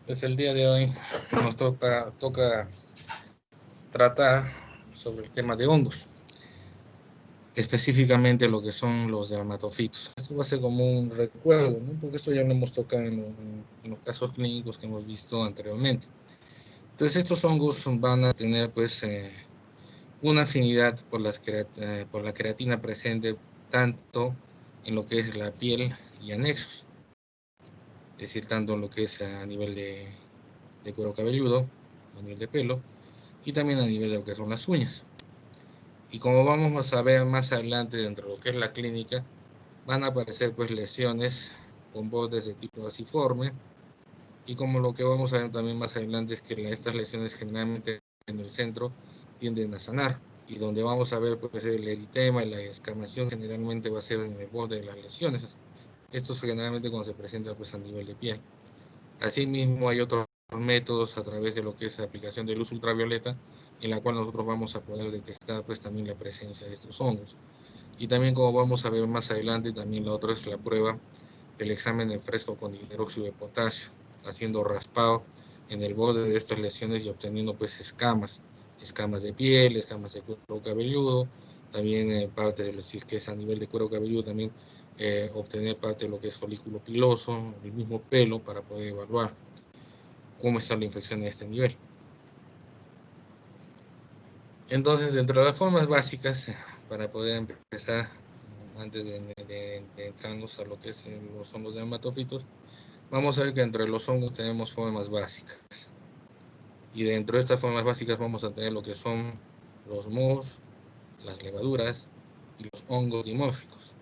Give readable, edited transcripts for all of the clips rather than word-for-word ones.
Pues el día de hoy nos toca tratar sobre el tema de hongos, específicamente lo que son los dermatofitos. Esto va a ser como un recuerdo, ¿no? Porque esto ya lo hemos tocado en los casos clínicos que hemos visto anteriormente. Entonces estos hongos van a tener pues una afinidad por la creatina presente tanto en lo que es la piel y anexos, es decir, tanto en lo que es a nivel de cuero cabelludo, a nivel de pelo, y también a nivel de lo que son las uñas. Y como vamos a ver más adelante dentro de lo que es la clínica, van a aparecer pues lesiones con bordes de tipo asiforme, y como lo que vamos a ver también más adelante es que estas lesiones generalmente en el centro tienden a sanar, y donde vamos a ver pues el eritema y la escamación generalmente va a ser en el borde de las lesiones. Esto es generalmente cuando se presenta pues a nivel de piel. Asimismo hay otros métodos a través de lo que es la aplicación de luz ultravioleta, en la cual nosotros vamos a poder detectar pues también la presencia de estos hongos. Y también, como vamos a ver más adelante, también la otra es la prueba del examen en fresco con hidróxido de potasio, haciendo raspado en el borde de estas lesiones y obteniendo pues escamas de piel, escamas de cuero cabelludo, también parte de si es que es a nivel de cuero cabelludo, también obtener parte de lo que es folículo piloso, el mismo pelo, para poder evaluar cómo está la infección a este nivel. Entonces, dentro de las formas básicas, para poder empezar, antes de entrarnos a lo que es los hongos dermatofitos, vamos a ver que entre los hongos tenemos formas básicas. Y dentro de estas formas básicas vamos a tener lo que son los mohos, las levaduras y los hongos dimórficos.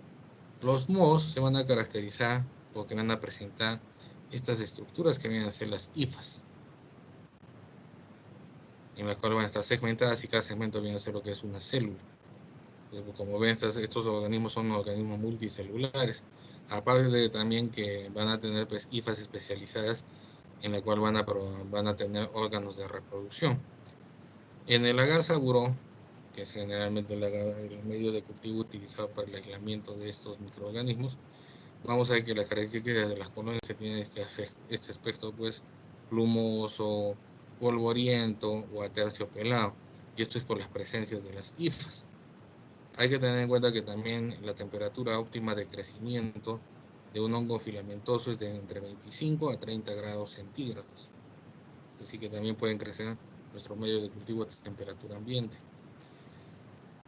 Los mohos se van a caracterizar porque van a presentar estas estructuras que vienen a ser las hifas, en la cual van a estar segmentadas y cada segmento viene a ser lo que es una célula. Como ven, estos organismos son organismos multicelulares, aparte de también que van a tener pues hifas especializadas en la cual van a tener órganos de reproducción. En el agar saburó, que es generalmente el medio de cultivo utilizado para el aislamiento de estos microorganismos, vamos a ver que las características de las colonias que tienen este aspecto pues plumoso, polvoriento o aterciopelado, y esto es por las presencias de las hifas. Hay que tener en cuenta que también la temperatura óptima de crecimiento de un hongo filamentoso es de entre 25 a 30 grados centígrados. Así que también pueden crecer nuestros medios de cultivo a temperatura ambiente.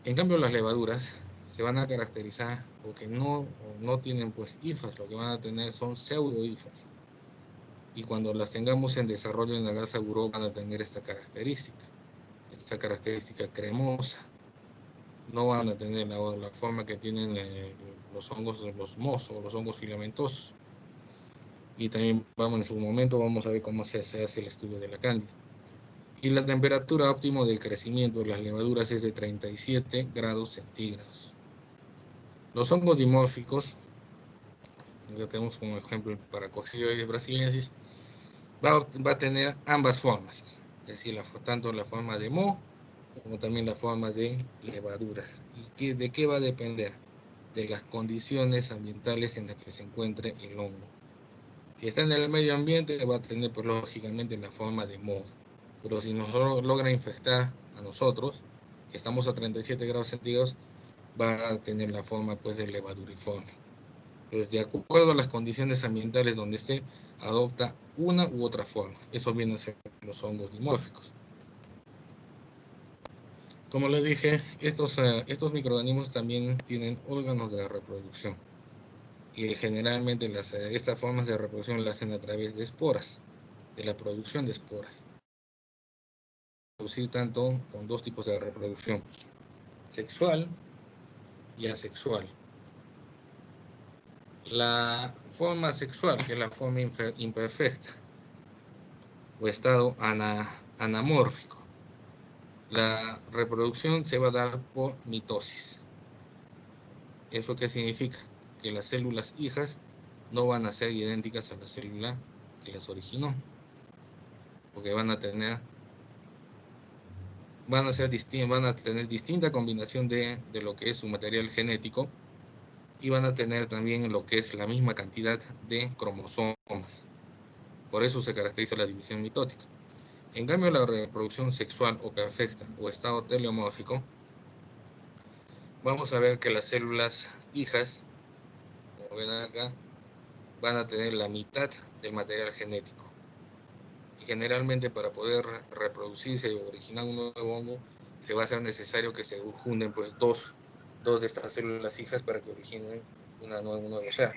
En cambio, las levaduras se van a caracterizar porque no tienen pues hifas, lo que van a tener son pseudohifas. Y cuando las tengamos en desarrollo en la agar saburó van a tener esta característica cremosa. No van a tener la forma que tienen los hongos, los mohos o los hongos filamentosos. Y también en su momento vamos a ver cómo se hace el estudio de la cándida. Y la temperatura óptima de crecimiento de las levaduras es de 37 grados centígrados. Los hongos dimórficos, ya tenemos como ejemplo para Coccidioides brasiliensis, va a tener ambas formas, es decir, tanto la forma de moho como también la forma de levaduras. ¿Y de qué va a depender? De las condiciones ambientales en las que se encuentre el hongo. Si está en el medio ambiente, va a tener pues lógicamente la forma de moho. Pero si nos logra infectar a nosotros, que estamos a 37 grados centígrados, va a tener la forma pues de levaduriforme. Entonces, de acuerdo a las condiciones ambientales donde esté, adopta una u otra forma. Eso vienen a ser los hongos dimórficos. Como les dije, estos microorganismos también tienen órganos de reproducción. Y generalmente estas formas de reproducción las hacen a través de esporas, de la producción de esporas. Producir tanto con dos tipos de reproducción, sexual y asexual. La forma sexual, que es la forma imperfecta o estado anamórfico. La reproducción se va a dar por mitosis. ¿Eso qué significa? Que las células hijas no van a ser idénticas a la célula que las originó, porque van a tener distinta combinación de lo que es su material genético, y van a tener también lo que es la misma cantidad de cromosomas. Por eso se caracteriza la división mitótica. En cambio, la reproducción sexual o perfecta o estado teleomórfico, vamos a ver que las células hijas, como ven acá, van a tener la mitad del material genético. Y generalmente, para poder reproducirse y originar un nuevo hongo, se va a ser necesario que se junten pues dos de estas células hijas para que originen un nuevo ser.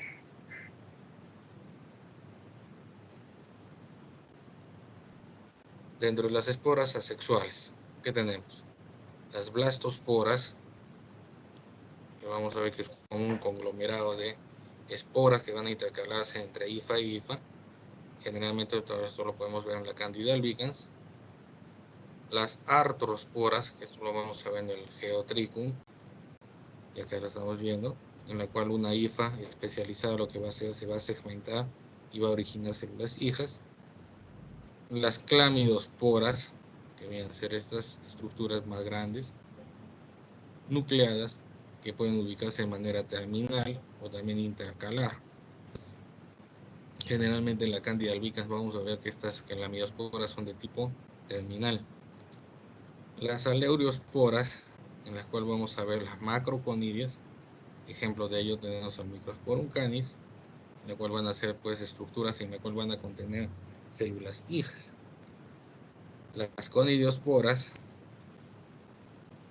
Dentro de las esporas asexuales, ¿qué tenemos? Las blastosporas, que vamos a ver que es como un conglomerado de esporas que van a intercalarse entre hifa y hifa. Generalmente todo esto lo podemos ver en la Candida albicans. Las artrosporas, que esto lo vamos a ver en el Geotrichum, y acá lo estamos viendo, en la cual una hifa especializada lo que va a hacer, se va a segmentar y va a originar células hijas. Las clamidosporas, que vienen a ser estas estructuras más grandes, nucleadas, que pueden ubicarse de manera terminal o también intercalar. Generalmente en la Candida albicans vamos a ver que estas clamidosporas son de tipo terminal. Las aleuriosporas, en las cuales vamos a ver las macroconidias, ejemplo de ello tenemos al Microsporum canis, en la cual van a ser pues estructuras en la cual van a contener células hijas. Las conidiosporas,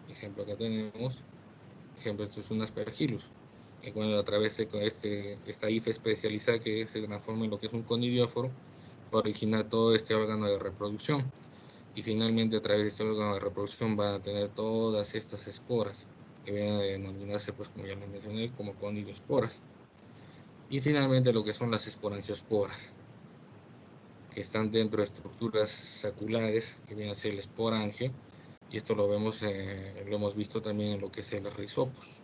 ejemplo acá tenemos, ejemplo esto es un Aspergillus, en cual a través de esta hifa especializada que se transforma en lo que es un conidióforo, va a originar todo este órgano de reproducción. Y finalmente a través de este órgano de reproducción van a tener todas estas esporas, que vienen a denominarse, pues como ya les mencioné, como conidiosporas. Y finalmente lo que son las esporangiosporas, que están dentro de estructuras saculares, que vienen a ser el esporangio, y esto lo hemos visto también en lo que es el Rhizopus.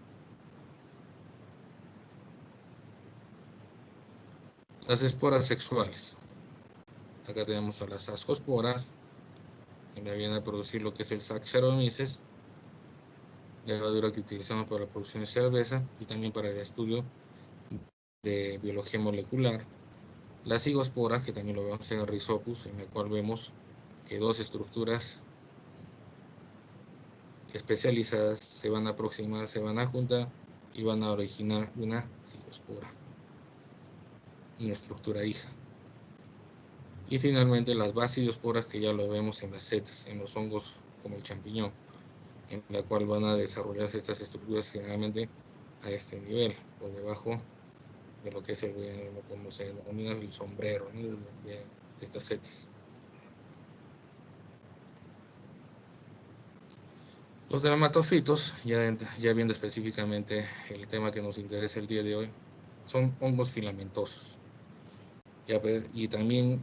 Las esporas sexuales. Acá tenemos a las ascosporas, que me vienen a producir lo que es el Saccharomyces, levadura que utilizamos para la producción de cerveza y también para el estudio de biología molecular. Las cigosporas, que también lo vemos en el Rhizopus, en el cual vemos que dos estructuras especializadas se van a aproximar, se van a juntar y van a originar una cigospora, una estructura hija. Y finalmente las basidiosporas, que ya lo vemos en las setas, en los hongos como el champiñón, en la cual van a desarrollarse estas estructuras generalmente a este nivel, por debajo de lo que es como se denomina el sombrero, ¿no? de estas setas. Los dermatofitos, ya viendo específicamente el tema que nos interesa el día de hoy, son hongos filamentosos. Y también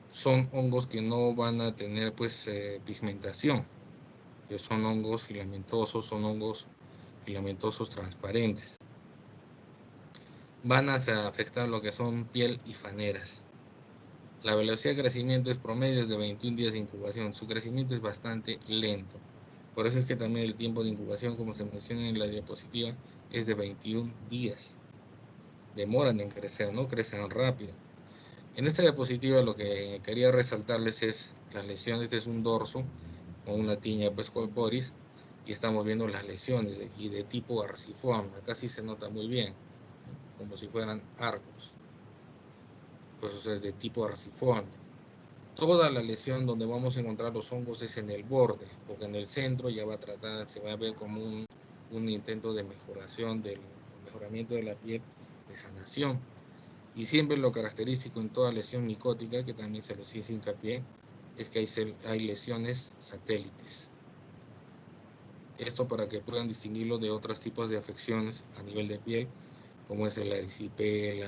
son hongos que no van a tener pues pigmentación, que son hongos filamentosos, son hongos filamentosos transparentes. Van a afectar lo que son piel y faneras. La velocidad de crecimiento es promedio de 21 días de incubación. Su crecimiento es bastante lento. Por eso es que también el tiempo de incubación, como se menciona en la diapositiva, es de 21 días. Demoran en crecer, no crecen rápido. En esta diapositiva lo que quería resaltarles es las lesiones. Este es un dorso con una tiña pues corporis, y estamos viendo las lesiones de tipo arciforme. Acá sí se nota muy bien, como si fueran arcos. Pues eso es de tipo arciforme. Toda la lesión donde vamos a encontrar los hongos es en el borde, porque en el centro ya se va a ver como un intento de mejoramiento de la piel, de sanación. Y siempre lo característico en toda lesión micótica, que también se les hizo hincapié, es que hay lesiones satélites. Esto para que puedan distinguirlo de otros tipos de afecciones a nivel de piel, como es la erisipela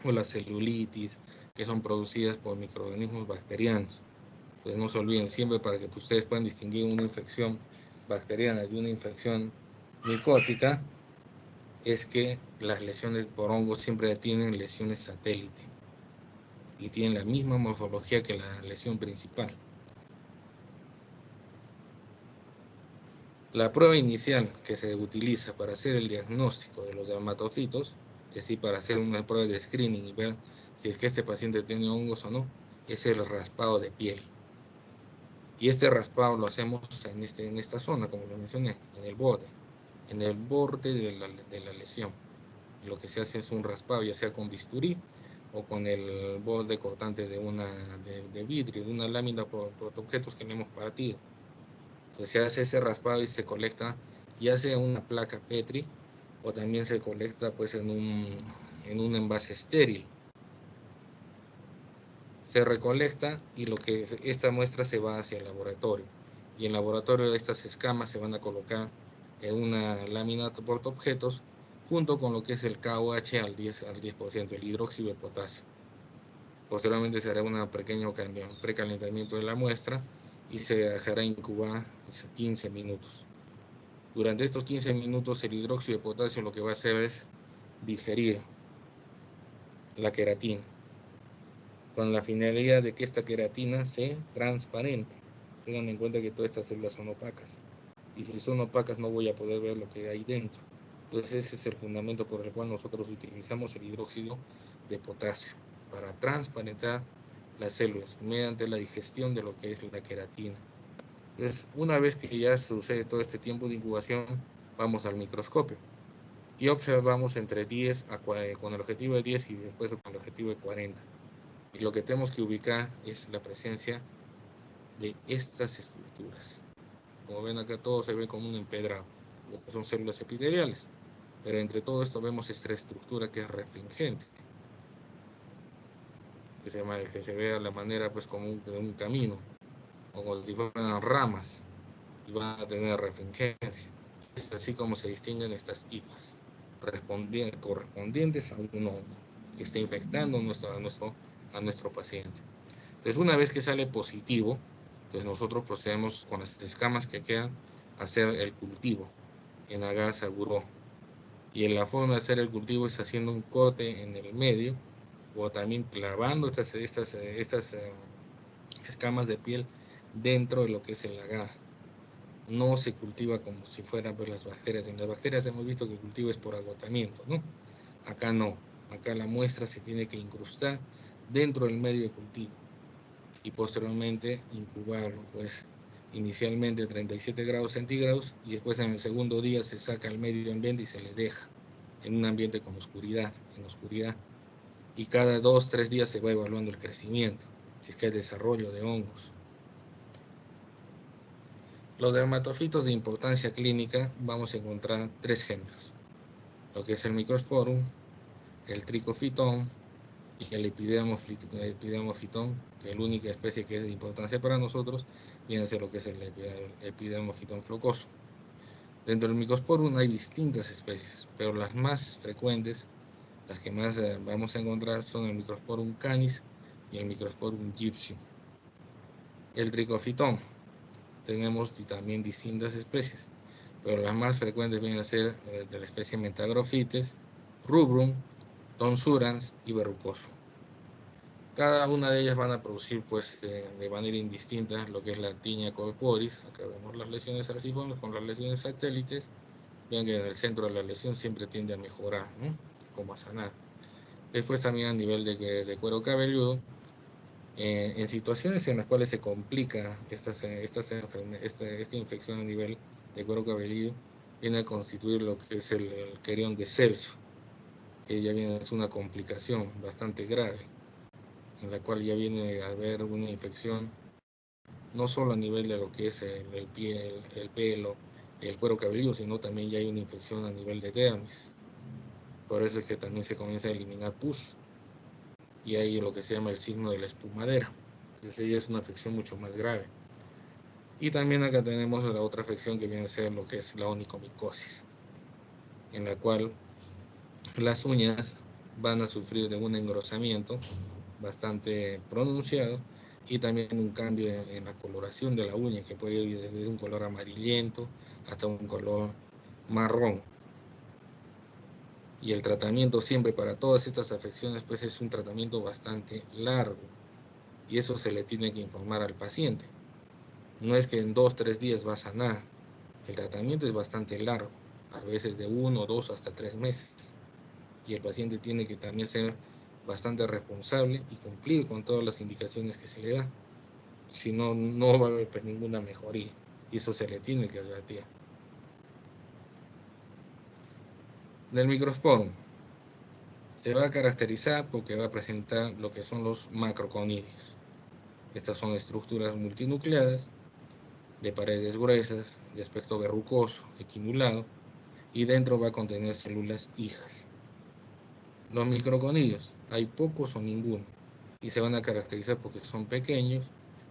o la celulitis, que son producidas por microorganismos bacterianos. Entonces no se olviden siempre, para que ustedes puedan distinguir una infección bacteriana de una infección micótica, es que las lesiones por hongos siempre tienen lesiones satélite y tienen la misma morfología que la lesión principal. La prueba inicial que se utiliza para hacer el diagnóstico de los dermatofitos, es decir, para hacer una prueba de screening y ver si es que este paciente tiene hongos o no, es el raspado de piel. Y este raspado lo hacemos en esta zona, como lo mencioné, en el borde de la lesión. Lo que se hace es un raspado, ya sea con bisturí o con el borde cortante de vidrio, de una lámina por objetos que le hemos partido. Entonces se hace ese raspado y se colecta, ya sea una placa Petri o también se colecta pues en un envase estéril. Se recolecta y esta muestra se va hacia el laboratorio. Y en el laboratorio estas escamas se van a colocar en una lámina portaobjetos junto con lo que es el KOH al 10%, el hidróxido de potasio. Posteriormente se hará un pequeño precalentamiento de la muestra y se dejará incubar 15 minutos. Durante estos 15 minutos el hidróxido de potasio lo que va a hacer es digerir la queratina, con la finalidad de que esta queratina sea transparente. Tengan en cuenta que todas estas células son opacas, y si son opacas no voy a poder ver lo que hay dentro. Entonces ese es el fundamento por el cual nosotros utilizamos el hidróxido de potasio, para transparentar las células mediante la digestión de lo que es la queratina. Entonces, una vez que ya sucede todo este tiempo de incubación, vamos al microscopio y observamos entre 10 con el objetivo de 10 y después con el objetivo de 40. Y lo que tenemos que ubicar es la presencia de estas estructuras. Como ven acá, todo se ve como un empedrado, lo que son células epiteliales. Pero entre todo esto vemos esta estructura que es refringente, que se ve a la manera pues como un camino, o como si fueran ramas, y van a tener refringencia. Es así como se distinguen estas hifas correspondientes a un hongo que está infectando a nuestro paciente. Entonces, una vez que sale positivo, pues nosotros procedemos con las escamas que quedan a hacer el cultivo en agar buró. Y la forma de hacer el cultivo es haciendo un corte en el medio, o también clavando estas escamas de piel dentro de lo que es el agar. No se cultiva como si fueran pues, las bacterias. En las bacterias hemos visto que el cultivo es por agotamiento, ¿no? Acá no. Acá la muestra se tiene que incrustar dentro del medio de cultivo y posteriormente incubarlo, pues inicialmente a 37 grados centígrados y después en el segundo día se saca al medio ambiente y se le deja en un ambiente con oscuridad, y cada 2-3 días se va evaluando el crecimiento, si es que hay desarrollo de hongos. Los dermatofitos de importancia clínica vamos a encontrar 3 géneros, lo que es el Microsporum, el Trichophyton y el Epidermophyton, que es la única especie que es de importancia para nosotros, viene a ser lo que es el Epidermophyton flocoso. Dentro del Microsporum hay distintas especies, pero las más frecuentes, las que más vamos a encontrar, son el Microsporum canis y el Microsporum gypsum. El Trichophyton, tenemos también distintas especies, pero las más frecuentes vienen a ser de la especie Metagrofites, Rubrum, Tonsurans y Verrucoso. Cada una de ellas van a producir pues de manera indistinta lo que es la tinea corporis. Acá vemos las lesiones arciformes con las lesiones satélites. Vean que en el centro de la lesión siempre tiende a mejorar, ¿no? Como a sanar. Después también a nivel de cuero cabelludo, en situaciones en las cuales se complica esta infección a nivel de cuero cabelludo, viene a constituir lo que es el querión de Celso, que ya viene a ser una complicación bastante grave, en la cual ya viene a haber una infección no solo a nivel de lo que es el piel, el pelo, el cuero cabelludo, sino también ya hay una infección a nivel de dermis. Por eso es que también se comienza a eliminar pus, y hay lo que se llama el signo de la espumadera. Entonces ella es una afección mucho más grave. Y también acá tenemos la otra afección que viene a ser lo que es la onicomicosis. en la cual las uñas van a sufrir de un engrosamiento bastante pronunciado y también un cambio en la coloración de la uña, que puede ir desde un color amarillento hasta un color marrón. Y el tratamiento siempre para todas estas afecciones pues es un tratamiento bastante largo, y eso se le tiene que informar al paciente. No es que en 2 o 3 días va a sanar. El tratamiento es bastante largo, a veces de 1, 2 hasta 3 meses. Y el paciente tiene que también ser bastante responsable y cumplir con todas las indicaciones que se le dan. Si no, no va a haber ninguna mejoría. Y eso se le tiene que advertir. Del microsporum se va a caracterizar porque va a presentar lo que son los macroconidios. Estas son estructuras multinucleadas de paredes gruesas, de aspecto verrucoso, equinulado, y dentro va a contener células hijas. Los microconidios, hay pocos o ninguno, y se van a caracterizar porque son pequeños,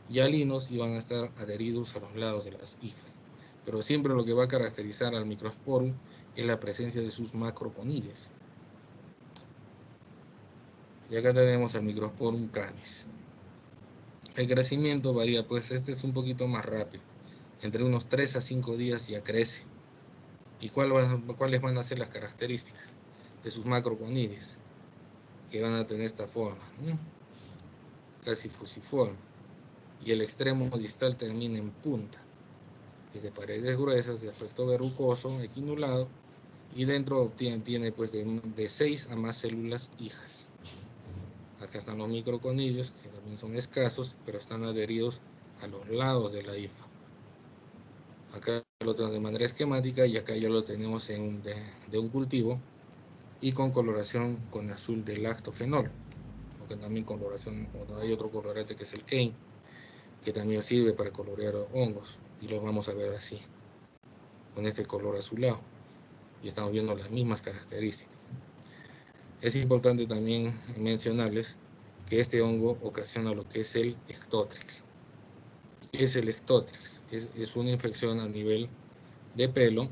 hialinos, y van a estar adheridos a los lados de las hifas. Pero siempre lo que va a caracterizar al microsporum es la presencia de sus macroconidios. Y acá tenemos al microsporum canis. El crecimiento varía, pues este es un poquito más rápido. Entre unos 3 a 5 días ya crece. ¿Y cuáles van a ser las características de sus macroconidios? Que van a tener esta forma, ¿no? Casi fusiforme. Y el extremo distal termina en punta. Es de paredes gruesas, de aspecto verrucoso, equinulado, y dentro tiene pues de 6 a más células hijas. Acá están los microconidios, que también son escasos, pero están adheridos a los lados de la hifa. Acá lo tenemos de manera esquemática, y acá ya lo tenemos de un cultivo y con coloración con azul de lactofenol, aunque también coloración, hay otro colorante que es el Kane, que también sirve para colorear hongos, y los vamos a ver así, con este color azulado, y estamos viendo las mismas características. Es importante también mencionarles que este hongo ocasiona lo que es el ectotrix. ¿Qué es el ectotrix? Es una infección a nivel de pelo,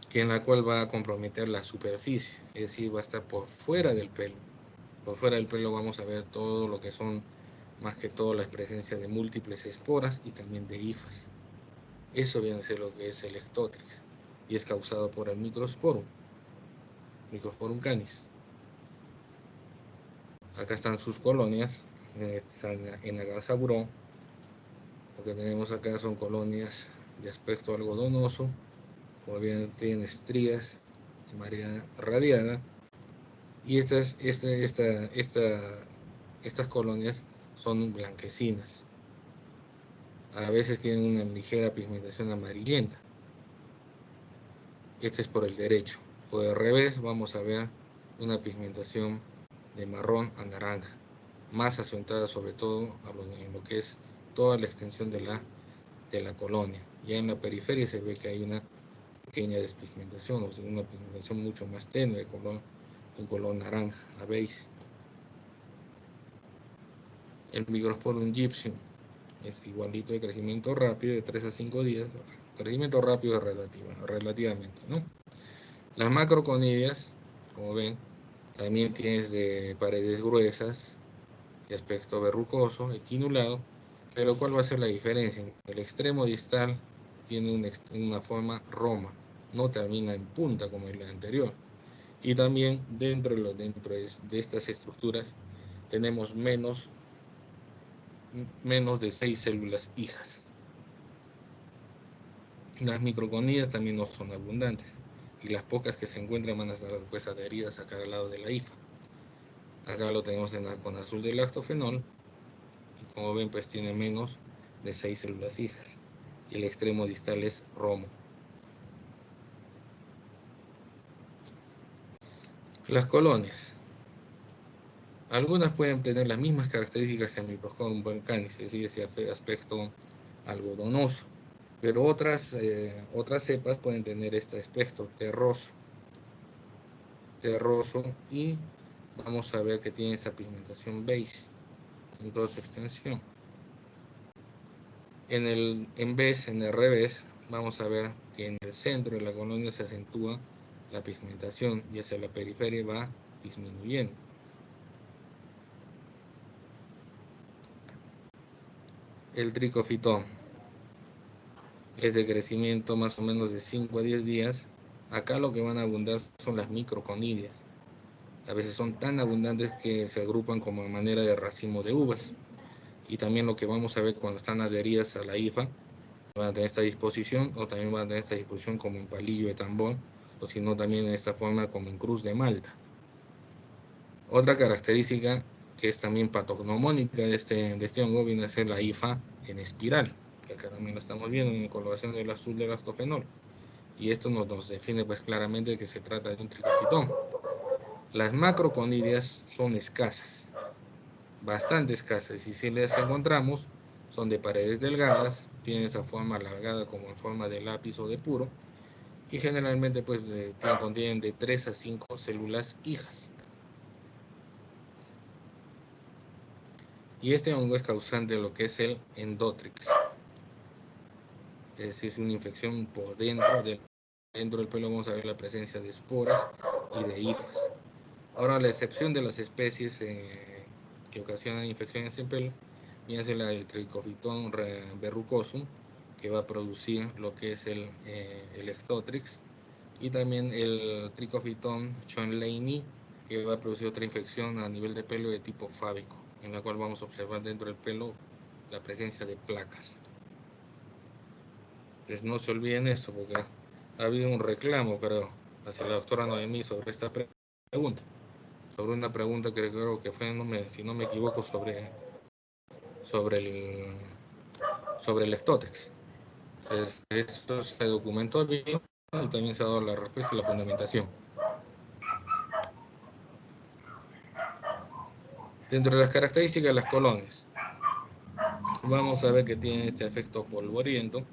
que en la cual va a comprometer la superficie, es decir, va a estar por fuera del pelo. Por fuera del pelo vamos a ver todo lo que son, más que todo, la presencia de múltiples esporas y también de hifas. Eso viene a ser lo que es el ectotrix, y es causado por el microsporum canis. Acá están sus colonias, en Agasaburón. Lo que tenemos acá son colonias de aspecto algodonoso, como bien tienen estrías de manera radiada, y estas colonias son blanquecinas. A veces tienen una ligera pigmentación amarillenta. Este es por el derecho. Por el revés vamos a ver una pigmentación de marrón a naranja, más acentuada sobre todo en lo que es toda la extensión de la colonia. Ya en la periferia se ve que hay una pequeña despigmentación, o sea, una pigmentación mucho más tenue, un color naranja a beige. El microsporum gypsum es igualito, de crecimiento rápido, de 3 a 5 días. Crecimiento rápido relativamente, ¿no? Las macroconidias, como ven, también tienes de paredes gruesas, de aspecto verrucoso, equinulado, pero ¿cuál va a ser la diferencia? El extremo distal tiene una forma roma, no termina en punta como el anterior. Y también dentro de estas estructuras tenemos menos de 6 células hijas. Las microconidias también no son abundantes, y las pocas que se encuentran van a estar pues adheridas a cada lado de la hifa. Acá lo tenemos con azul de lactofenol, y como ven pues tiene menos de 6 células hijas, y el extremo distal es romo. Las colonias, algunas pueden tener las mismas características que el microsporum canis, es decir, ese aspecto algodonoso, pero otras cepas pueden tener este aspecto terroso, y vamos a ver que tiene esa pigmentación beige en toda su extensión. En el revés vamos a ver que en el centro de la colonia se acentúa la pigmentación y hacia la periferia va disminuyendo. El tricofitón es de crecimiento más o menos de 5 a 10 días. Acá lo que van a abundar son las microconidias. A veces son tan abundantes que se agrupan como manera de racimo de uvas. Y también lo que vamos a ver cuando están adheridas a la hifa, van a tener esta disposición, o también van a tener esta disposición como en palillo de tambor, o si no también en esta forma como en cruz de malta. Otra característica que es también patognomónica de este hongo viene a ser la hifa en espiral, que acá también lo estamos viendo en coloración del azul del lactofenol. Y esto nos define pues claramente que se trata de un tricofitón. Las macroconidias son escasas, bastante escasas, y si las encontramos son de paredes delgadas, tienen esa forma alargada como en forma de lápiz o de puro, y generalmente pues contienen de 3 a 5 células hijas. Y este hongo es causante de lo que es el endotrix, es decir, es una infección por dentro del pelo. Vamos a ver la presencia de esporas y de hifas. Ahora, la excepción de las especies que ocasionan infecciones en pelo, viene a ser la del Trichophyton verrucosum, que va a producir lo que es el Ectotrix, y también el Trichophyton schonleini, que va a producir otra infección a nivel de pelo de tipo fábico, en la cual vamos a observar dentro del pelo la presencia de placas. Pues no se olviden esto, porque ha habido un reclamo, creo, hacia la doctora Noemí sobre esta pregunta. Sobre una pregunta que creo que fue, si no me equivoco, sobre el Ectotex. Entonces, eso se documentó bien y también se ha dado la respuesta y la fundamentación. Dentro de las características de las colonias, vamos a ver que tienen este efecto polvoriento.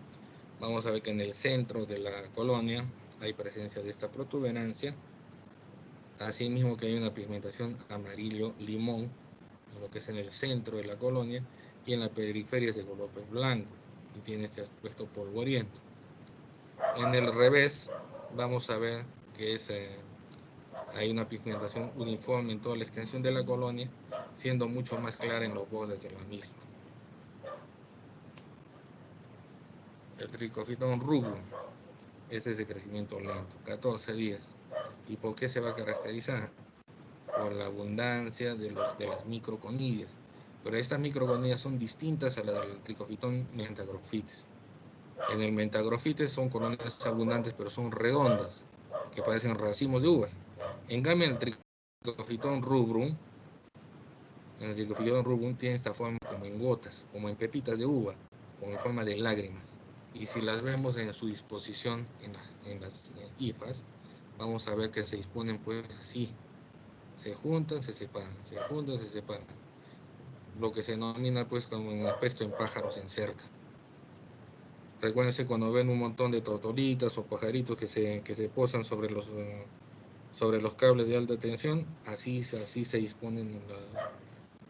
Vamos a ver que en el centro de la colonia hay presencia de esta protuberancia. Asimismo que hay una pigmentación amarillo-limón, en lo que es en el centro de la colonia, y en la periferia es de color pues, blanco, y tiene este aspecto polvoriento. En el revés vamos a ver que hay una pigmentación uniforme en toda la extensión de la colonia, siendo mucho más clara en los bordes de la misma. El Trichophyton rubrum, ese es de crecimiento lento, 14 días. ¿Y por qué se va a caracterizar? Por la abundancia de las microconidias. Pero estas microconidias son distintas a las del Trichophyton mentagrophytes. En el mentagrophytes son colonias abundantes, pero son redondas, que parecen racimos de uvas. En cambio, en el Trichophyton rubrum, tiene esta forma como en gotas, como en pepitas de uva, como en forma de lágrimas. Y si las vemos en su disposición en las hifas, vamos a ver que se disponen pues así, se juntan, se separan, se juntan, se separan. Lo que se denomina pues como en aspecto en pájaros en cerca. Recuérdense cuando ven un montón de tortolitas o pajaritos que se posan sobre los cables de alta tensión, así se disponen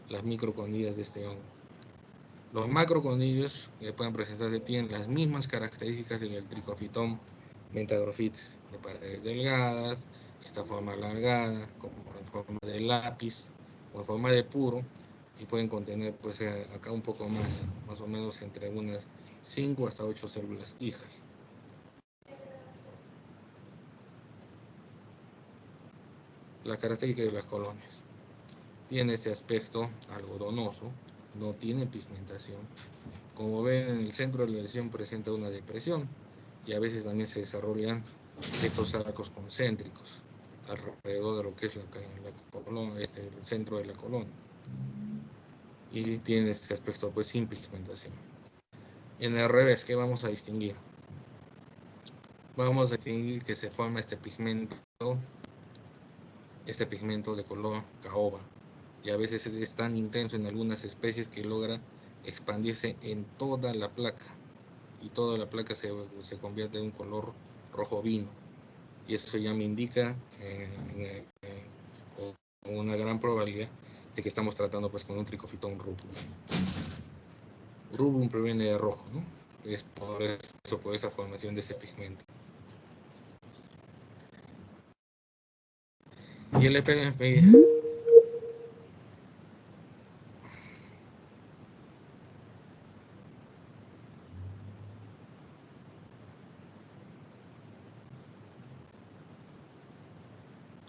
las microconidias de este hongo. Los macroconidios que pueden presentarse tienen las mismas características del Trichophyton mentagrophytes, de paredes delgadas, esta forma alargada, como en forma de lápiz o en forma de puro, y pueden contener pues acá un poco más o menos entre unas 5 hasta 8 células hijas. Las características de las colonias: tiene este aspecto algodonoso, no tiene pigmentación. Como ven, en el centro de la lesión presenta una depresión, y a veces también se desarrollan estos arcos concéntricos alrededor de lo que es el centro de la colonia, y tiene este aspecto pues sin pigmentación. En el revés, ¿qué vamos a distinguir? Vamos a distinguir que se forma este pigmento de color caoba, y a veces es tan intenso en algunas especies que logra expandirse en toda la placa, y toda la placa se convierte en un color rojo vino, y eso ya me indica con una gran probabilidad de que estamos tratando pues con un Trichophyton rubrum. Rubrum proviene de rojo, ¿no? es por eso, por esa formación de ese pigmento. Y el EPP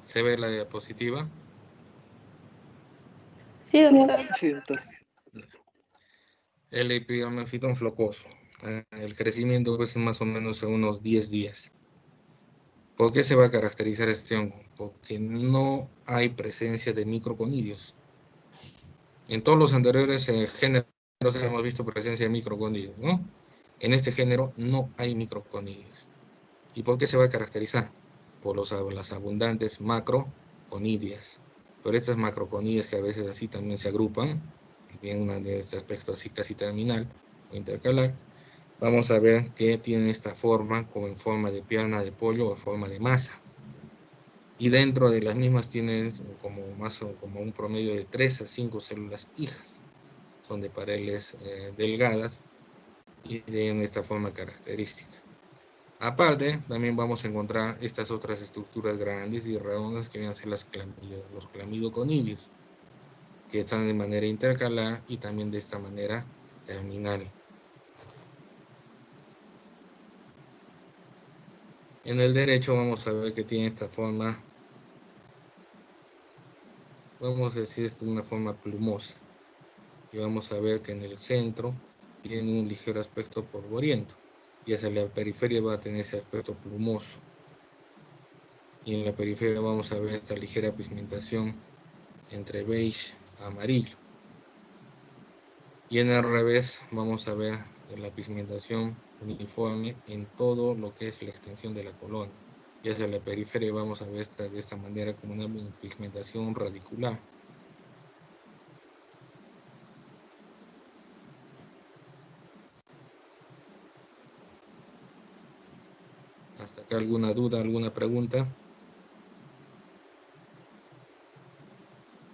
¿se ve la diapositiva? Sí, doctor. Sí, doctor. El epigamenfitón flocoso. El crecimiento pues, es más o menos en unos 10 días. ¿Por qué se va a caracterizar este hongo? Porque no hay presencia de microconidios. En todos los anteriores géneros hemos visto presencia de microconidios, ¿no? En este género no hay microconidios. ¿Y por qué se va a caracterizar? Por las abundantes macroconidias. Por estas macroconidias que a veces así también se agrupan, tienen una de este aspecto así casi terminal o intercalar, vamos a ver que tienen esta forma como en forma de pierna de pollo o en forma de masa. Y dentro de las mismas tienen como un promedio de 3 a 5 células hijas. Son de paredes delgadas y tienen esta forma característica. Aparte, también vamos a encontrar estas otras estructuras grandes y redondas que vienen a ser los clamidoconidios, que están de manera intercalar y también de esta manera terminal. En el derecho vamos a ver que tiene esta forma, vamos a decir, es una forma plumosa. Y vamos a ver que en el centro tiene un ligero aspecto polvoriento. Y hacia la periferia va a tener ese aspecto plumoso. Y en la periferia vamos a ver esta ligera pigmentación entre beige a amarillo. Y en el revés vamos a ver la pigmentación uniforme en todo lo que es la extensión de la colonia. Y hacia la periferia vamos a ver de esta manera como una pigmentación radicular. ¿Hasta acá alguna duda, alguna pregunta?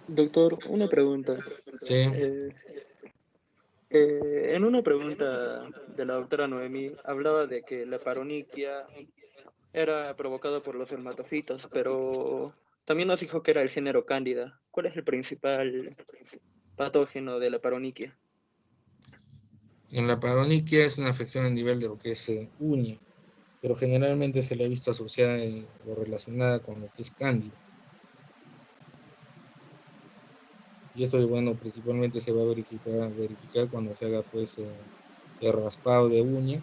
Doctor, una pregunta. Sí. En una pregunta de la doctora Noemí, hablaba de que la paronychia era provocada por los dermatofitos, pero también nos dijo que era el género Cándida. ¿Cuál es el principal patógeno de la paronychia? En la paronychia es una afección a nivel de lo que es uña, pero generalmente se le ha visto asociada o relacionada con lo que es cándida. Y esto, bueno, principalmente se va a verificar cuando se haga pues el raspado de uña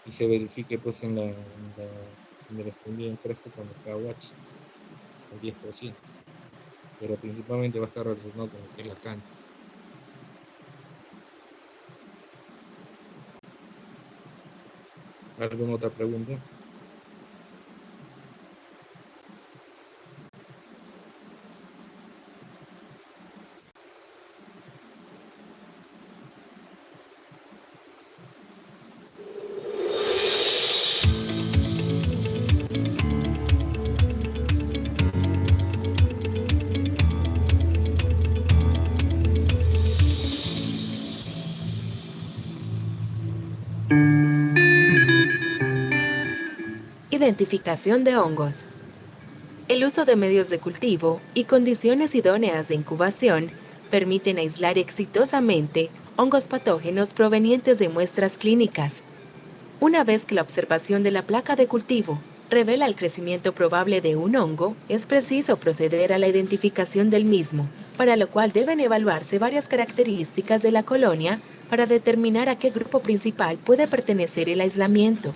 y se verifique pues en el extendido en fresco con el KWH, el 10%. Pero principalmente va a estar relacionado con lo que es la cándida. ¿Alguna otra pregunta? Identificación de hongos. El uso de medios de cultivo y condiciones idóneas de incubación permiten aislar exitosamente hongos patógenos provenientes de muestras clínicas. Una vez que la observación de la placa de cultivo revela el crecimiento probable de un hongo, es preciso proceder a la identificación del mismo, para lo cual deben evaluarse varias características de la colonia para determinar a qué grupo principal puede pertenecer el aislamiento.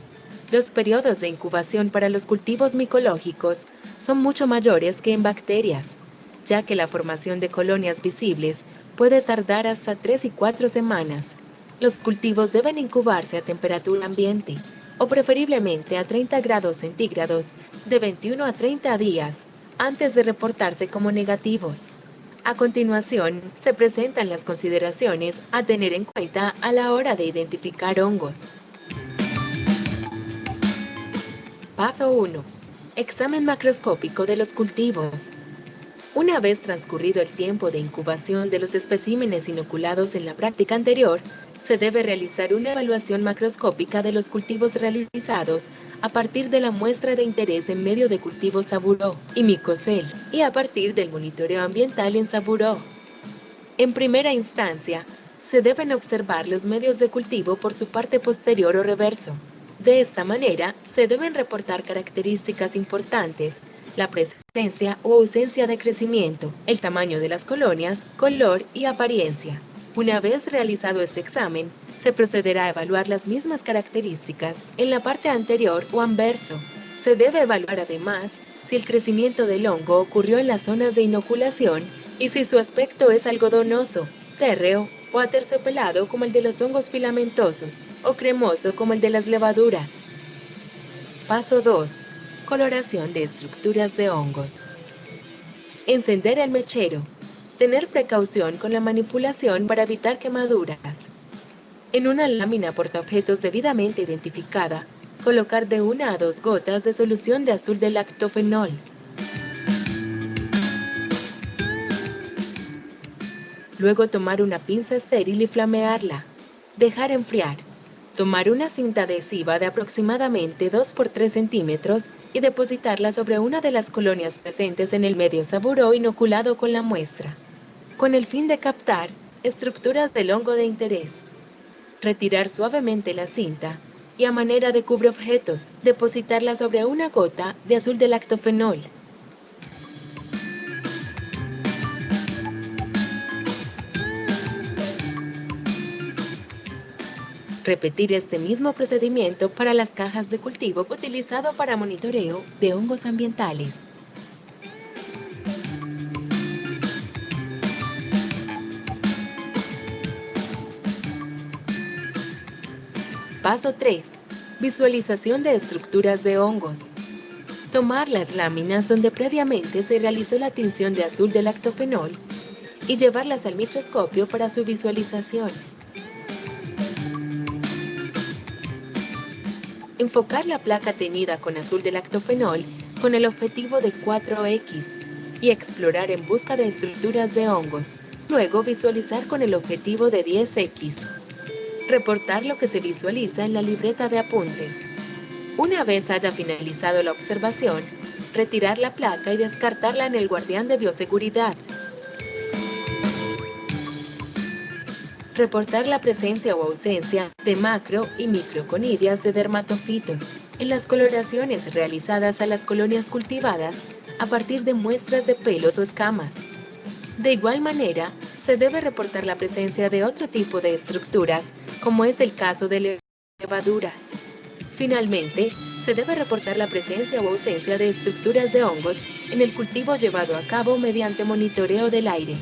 Los periodos de incubación para los cultivos micológicos son mucho mayores que en bacterias, ya que la formación de colonias visibles puede tardar hasta 3 y 4 semanas. Los cultivos deben incubarse a temperatura ambiente, o preferiblemente a 30 grados centígrados, de 21 a 30 días, antes de reportarse como negativos. A continuación, se presentan las consideraciones a tener en cuenta a la hora de identificar hongos. Paso 1. Examen macroscópico de los cultivos. Una vez transcurrido el tiempo de incubación de los especímenes inoculados en la práctica anterior, Se debe realizar una evaluación macroscópica de los cultivos realizados a partir de la muestra de interés en medio de cultivos Saburó y Micocel y a partir del monitoreo ambiental en Saburó. En primera instancia, se deben observar los medios de cultivo por su parte posterior o reverso. De esta manera, se deben reportar características importantes, la presencia o ausencia de crecimiento, el tamaño de las colonias, color y apariencia. Una vez realizado este examen, se procederá a evaluar las mismas características en la parte anterior o anverso. Se debe evaluar además si el crecimiento del hongo ocurrió en las zonas de inoculación y si su aspecto es algodonoso, térreo o aterciopelado como el de los hongos filamentosos o cremoso como el de las levaduras. Paso 2. Coloración de estructuras de hongos. Encender el mechero. Tener precaución con la manipulación para evitar quemaduras. En una lámina portaobjetos debidamente identificada, colocar de 1 a 2 gotas de solución de azul de lactofenol. Luego tomar una pinza estéril y flamearla. Dejar enfriar. Tomar una cinta adhesiva de aproximadamente 2 por 3 centímetros y depositarla sobre una de las colonias presentes en el medio Saburó inoculado con la muestra, con el fin de captar estructuras del hongo de interés. Retirar suavemente la cinta y a manera de cubreobjetos, depositarla sobre una gota de azul de lactofenol. Repetir este mismo procedimiento para las cajas de cultivo utilizado para monitoreo de hongos ambientales. Paso 3. Visualización de estructuras de hongos. Tomar las láminas donde previamente se realizó la tinción de azul de lactofenol y llevarlas al microscopio para su visualización. Enfocar la placa teñida con azul de lactofenol con el objetivo de 4X y explorar en busca de estructuras de hongos. Luego visualizar con el objetivo de 10X. Reportar lo que se visualiza en la libreta de apuntes. Una vez haya finalizado la observación, retirar la placa y descartarla en el guardián de bioseguridad. Reportar la presencia o ausencia de macro y microconidias de dermatofitos en las coloraciones realizadas a las colonias cultivadas a partir de muestras de pelos o escamas. De igual manera, se debe reportar la presencia de otro tipo de estructuras, como es el caso de levaduras. Finalmente, se debe reportar la presencia o ausencia de estructuras de hongos en el cultivo llevado a cabo mediante monitoreo del aire.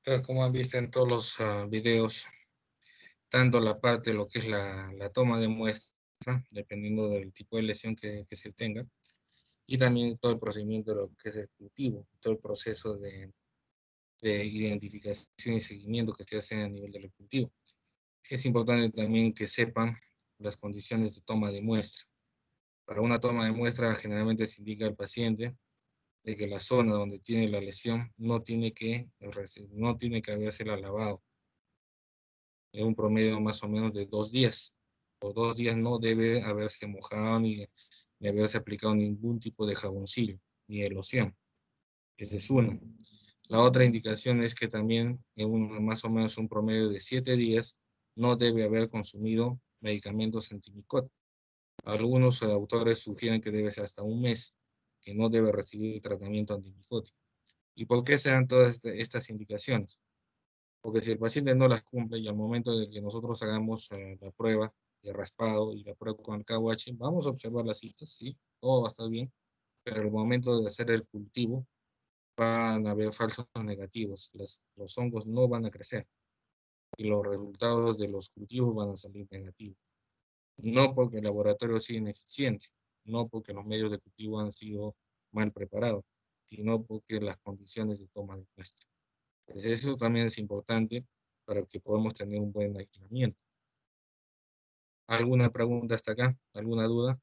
Entonces, como han visto en todos los videos, tanto la parte de lo que es la toma de muestra, dependiendo del tipo de lesión que se tenga, y también todo el procedimiento de lo que es el cultivo, todo el proceso de identificación y seguimiento que se hace a nivel del cultivo. Es importante también que sepan las condiciones de toma de muestra. Para una toma de muestra generalmente se indica al paciente de que la zona donde tiene la lesión no tiene que habérsela lavado en un promedio más o menos de 2 días. Los 2 días no debe haberse mojado ni haberse aplicado ningún tipo de jaboncillo ni de loción. Esa es una. La otra indicación es que también en más o menos un promedio de 7 días no debe haber consumido medicamentos antimicóticos. Algunos autores sugieren que debe ser hasta un mes que no debe recibir tratamiento antimicótico. ¿Y por qué se dan todas estas indicaciones? Porque si el paciente no las cumple y al momento de que nosotros hagamos la prueba de raspado y la prueba con el KUH, vamos a observar las cifras, sí, todo va a estar bien, pero al momento de hacer el cultivo van a haber falsos negativos, los hongos no van a crecer y los resultados de los cultivos van a salir negativos. No porque el laboratorio sea ineficiente, no porque los medios de cultivo han sido mal preparados, sino porque las condiciones de toma de muestra. Pues eso también es importante para que podamos tener un buen aislamiento. ¿Alguna pregunta hasta acá? ¿Alguna duda?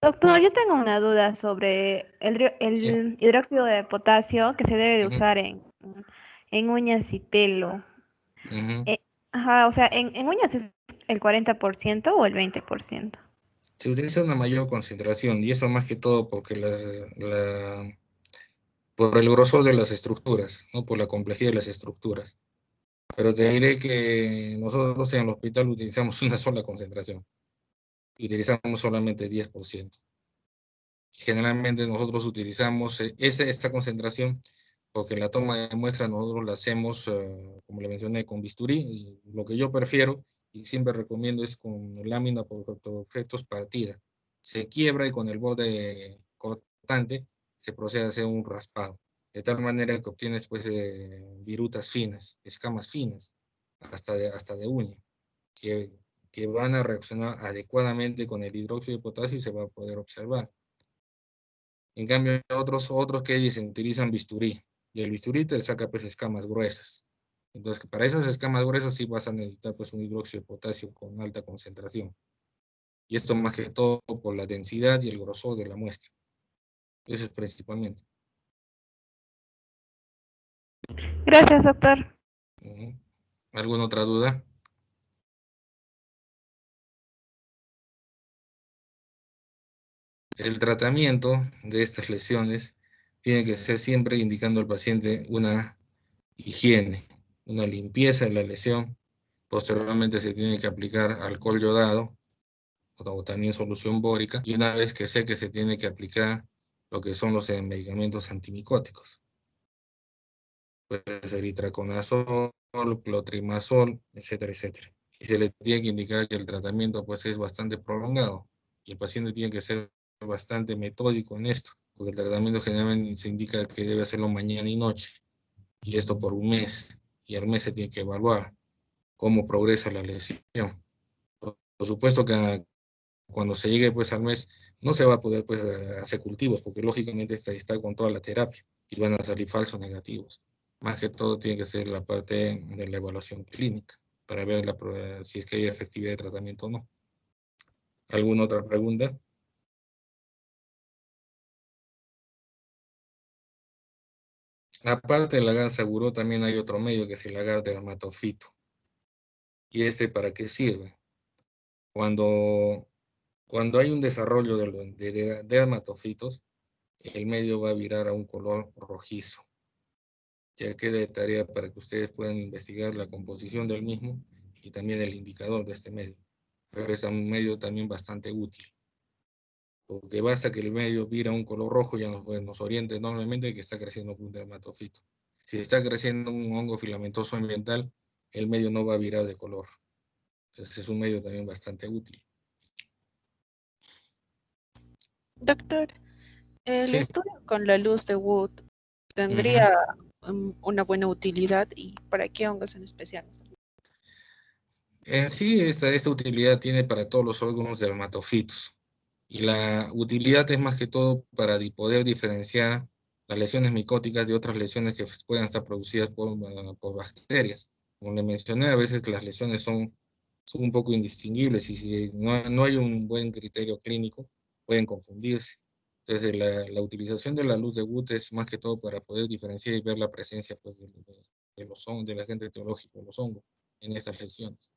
Doctor, yo tengo una duda sobre Sí. el hidróxido de potasio que se debe de usar en uñas y pelo. Uh-huh. Ajá, o sea, en uñas es el 40% o el 20%. Se utiliza una mayor concentración y eso más que todo porque por el grosor de las estructuras, ¿no? Por la complejidad de las estructuras. Pero te diré que nosotros en el hospital utilizamos una sola concentración. Utilizamos solamente 10%. Generalmente nosotros utilizamos esta concentración porque la toma de muestra nosotros la hacemos, como le mencioné, con bisturí. Y lo que yo prefiero y siempre recomiendo es con lámina por objetos partida. Se quiebra y con el borde cortante se procede a hacer un raspado. De tal manera que obtienes pues virutas finas, escamas finas, hasta de uña, que, que van a reaccionar adecuadamente con el hidróxido de potasio y se va a poder observar. En cambio, otros que dicen, utilizan bisturí, y el bisturí te saca pues escamas gruesas. Entonces, para esas escamas gruesas sí vas a necesitar pues un hidróxido de potasio con alta concentración. Y esto más que todo por la densidad y el grosor de la muestra. Eso es principalmente. Gracias, doctor. ¿Alguna otra duda? El tratamiento de estas lesiones tiene que ser siempre indicando al paciente una higiene, una limpieza de la lesión. Posteriormente se tiene que aplicar alcohol yodado o también solución bórica, y una vez que sé que se tiene que aplicar lo que son los medicamentos antimicóticos, puede ser itraconazol, clotrimazol, etcétera, etcétera. Y se le tiene que indicar que el tratamiento pues es bastante prolongado y el paciente tiene que ser bastante metódico en esto, porque el tratamiento generalmente se indica que debe hacerlo mañana y noche, y esto por un mes, y al mes se tiene que evaluar cómo progresa la lesión. Por supuesto que cuando se llegue pues al mes no se va a poder pues hacer cultivos porque lógicamente está con toda la terapia y van a salir falsos negativos. Más que todo tiene que ser la parte de la evaluación clínica para ver si es que hay efectividad de tratamiento o no. ¿Alguna otra pregunta? Aparte del agar seguro también hay otro medio que es el agar dermatofito. ¿Y para qué sirve? Cuando, cuando hay un desarrollo de dermatofitos, el medio va a virar a un color rojizo. Ya queda de tarea para que ustedes puedan investigar la composición del mismo y también el indicador de este medio. Pero es un medio también bastante útil, porque basta que el medio vira un color rojo ya nos oriente enormemente que está creciendo un dermatofito. Si está creciendo un hongo filamentoso ambiental, el medio no va a virar de color. Entonces es un medio también bastante útil. Doctor, el Sí. estudio con la luz de Wood tendría una buena utilidad y para qué hongos en especial? En sí, esta utilidad tiene para todos los órganos dermatofitos. Y la utilidad es más que todo para poder diferenciar las lesiones micóticas de otras lesiones que puedan estar producidas por bacterias. Como le mencioné, a veces las lesiones son un poco indistinguibles y si no hay un buen criterio clínico, pueden confundirse. Entonces, la utilización de la luz de Wood es más que todo para poder diferenciar y ver la presencia pues, de los hongos, del agente etiológico de los hongos en estas lesiones,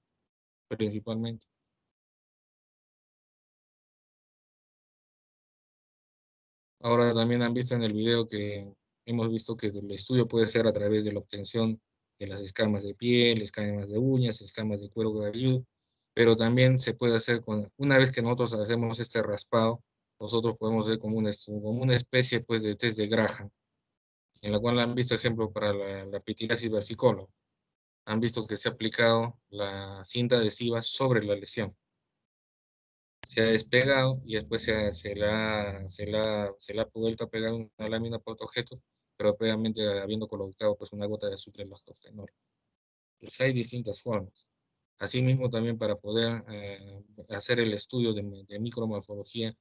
principalmente. Ahora también han visto en el video que hemos visto que el estudio puede ser a través de la obtención de las escamas de piel, escamas de uñas, escamas de cuero cabelludo, pero también se puede hacer una vez que nosotros hacemos este raspado, nosotros podemos ver como una especie pues, de test de Graham, en la cual han visto ejemplo para la pitiliasis versicolor. Han visto que se ha aplicado la cinta adhesiva sobre la lesión. Se ha despegado y después se le ha vuelto a pegar una lámina por otro objeto, pero previamente habiendo colocado pues, una gota de azúcar de lactofenol. Pues hay distintas formas. Asimismo, también para poder hacer el estudio de micromorfología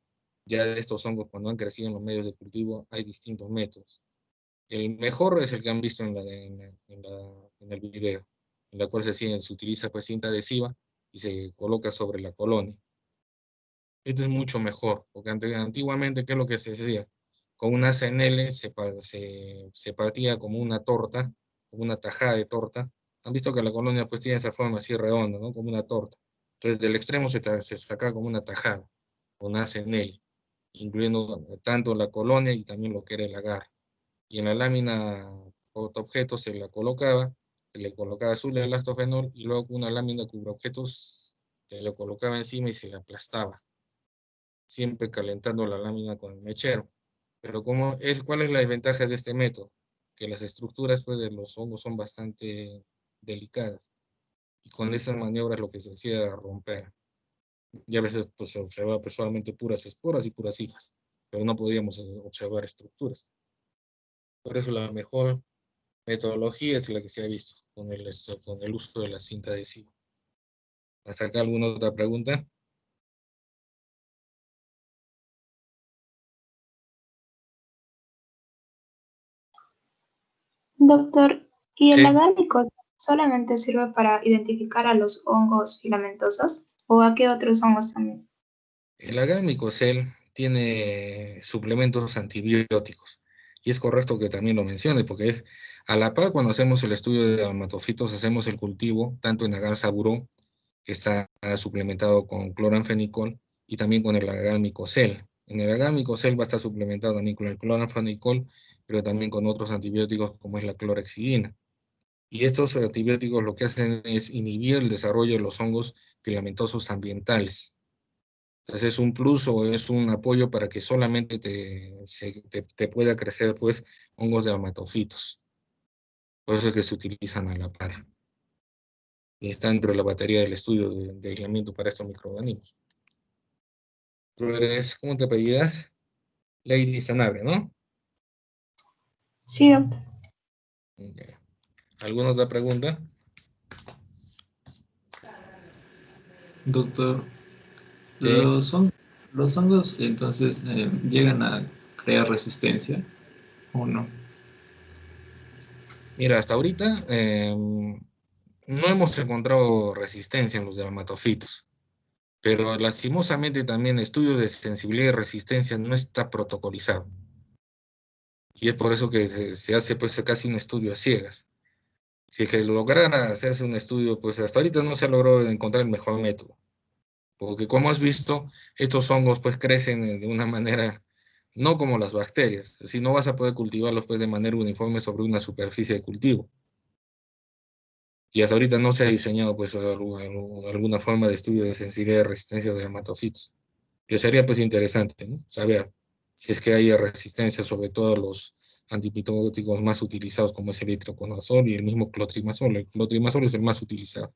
ya de estos hongos cuando han crecido en los medios de cultivo, hay distintos métodos. El mejor es el que han visto en el video, en la cual se utiliza pues, cinta adhesiva y se coloca sobre la colonia. Esto es mucho mejor, porque antiguamente, ¿qué es lo que se hacía? Con una CNL se partía como una torta, como una tajada de torta. Han visto que la colonia pues tiene esa forma así redonda, ¿no? Como una torta. Entonces del extremo se saca como una tajada, con una CNL, incluyendo tanto la colonia y también lo que era el agar. Y en la lámina objeto se la colocaba, se le colocaba azul de lactofenol y luego con una lámina objetos se le colocaba encima y se le aplastaba, siempre calentando la lámina con el mechero. Pero ¿cuál es la desventaja de este método? Que las estructuras pues, de los hongos son bastante delicadas. Y con esas maniobras lo que se hacía era romper. Y a veces pues, se observaba pues, solamente puras esporas y puras hijas, pero no podíamos observar estructuras. Por eso la mejor metodología es la que se ha visto con el uso de la cinta adhesiva. ¿Hasta acá alguna otra pregunta? Doctor, ¿y el Sí. agámico solamente sirve para identificar a los hongos filamentosos o a qué otros hongos también? El agamicocel tiene suplementos antibióticos. Y es correcto que también lo mencione, porque es a la par cuando hacemos el estudio de dermatofitos, hacemos el cultivo, tanto en agar saburó, que está suplementado con cloranfenicol, y también con el agamicocel. En el agamicocel va a estar suplementado también con el cloranfenicol, pero también con otros antibióticos como es la clorhexidina. Y estos antibióticos lo que hacen es inhibir el desarrollo de los hongos filamentosos ambientales. Entonces es un plus o es un apoyo para que solamente te pueda crecer pues hongos dermatofitos. Por eso es que se utilizan a la par. Y está dentro de la batería del estudio de aislamiento para estos microorganismos. Tú eres, ¿cómo te apellidas? Lady Sanabria, ¿no? Sí, doctor. ¿Alguna otra pregunta? Doctor, Sí. los hongos entonces llegan a crear resistencia o no? Mira, hasta ahorita no hemos encontrado resistencia en los dermatofitos, pero lastimosamente también estudios de sensibilidad y resistencia no está protocolizado. Y es por eso que se hace pues casi un estudio a ciegas. Si es que lograra hacerse un estudio, pues hasta ahorita no se ha logrado encontrar el mejor método. Porque como has visto, estos hongos pues crecen de una manera, no como las bacterias, si no vas a poder cultivarlos pues de manera uniforme sobre una superficie de cultivo. Y hasta ahorita no se ha diseñado pues alguna forma de estudio de sensibilidad y resistencia de dermatofitos. Que sería pues interesante, ¿no? Saber si es que hay resistencia sobre todo a los antipitóticos más utilizados como es el itraconazol y el mismo clotrimazol. El clotrimazol es el más utilizado.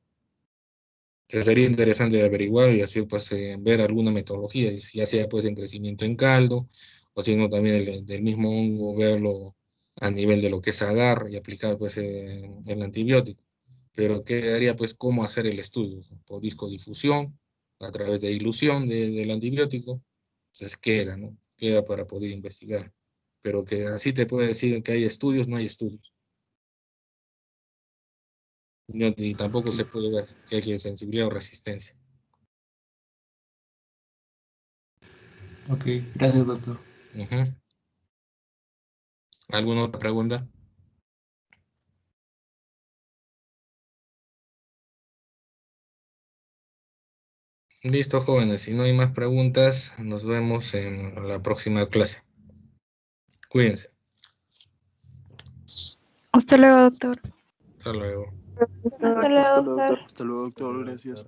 Entonces sería interesante averiguar y así pues ver alguna metodología, ya sea pues en crecimiento en caldo, o si no también del mismo hongo verlo a nivel de lo que es agar y aplicar pues el antibiótico. Pero quedaría pues cómo hacer el estudio, por discodifusión, a través de dilución del antibiótico. Entonces queda, ¿no? Queda para poder investigar. Pero que así te puede decir que hay estudios, no hay estudios. Y tampoco se puede ver si hay sensibilidad o resistencia. Ok, gracias, doctor. Ujú. ¿Alguna otra pregunta? Listo, jóvenes. Si no hay más preguntas, nos vemos en la próxima clase. Cuídense. Hasta luego, doctor. Hasta luego. Hasta luego, doctor. Hasta luego, doctor. Gracias.